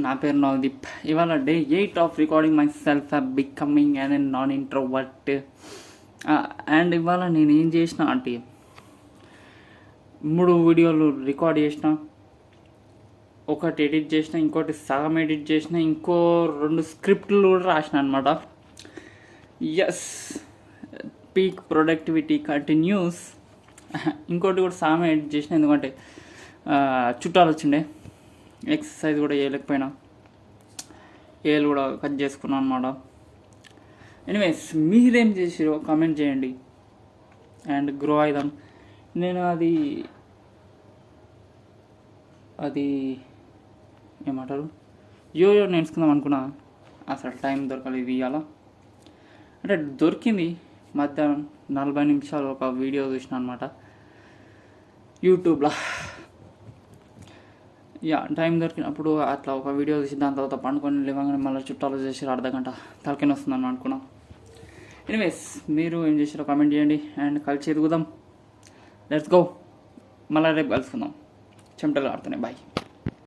నా పేరు నవదీప్. ఇవాళ day 8 of recording my self becoming and non introvert. And ఇవాళ నేను ఏం చేసిన అంటే 3 వీడియోలు రికార్డ్ చేసిన, ఒకటి ఎడిట్ చేసిన, ఇంకోటి సగం ఎడిట్ చేసిన, ఇంకో 2 స్క్రిప్ట్లు కూడా రాసిన అనమాట. Yes, peak productivity continues. ఇంకోటి కూడా సగం ఎడిట్ చేసిన, ఎందుకంటే చుట్టాలు వచ్చిండే, ఎక్సర్సైజ్ కూడా చేయలేకపోయినా, ఏలు కూడా కట్ చేసుకున్నాను అనమాట. ఎనీవేస్, మీరేం చేసిరో కామెంట్ చేయండి అండ్ గ్రో అయిదాం. నేను అది ఏమంటారు, యోయో నేర్చుకుందాం అనుకున్నా, అసలు టైం దొరకలేదు. ఇవాళ అంటే దొరికింది, మధ్యాహ్నం 40 నిమిషాలు ఒక వీడియో చూసిన అనమాట యూట్యూబ్లో. టైం దొరికినప్పుడు అట్లా ఒక వీడియో చూసి దాని తర్వాత పండుకొని లేవగానే మళ్ళీ చుట్టాలు చేసి అర్ధగంట తలకిన వస్తుందని అనుకున్నాం. ఎనీవేస్, మీరు ఏం చేసారో కామెంట్ చేయండి అండ్ కలిసి ఎదుగుదాం. Let's go. మళ్ళీ రేపు కలుసుకుందాం. చెమటలు ఆడుతున్నాయి. బాయ్.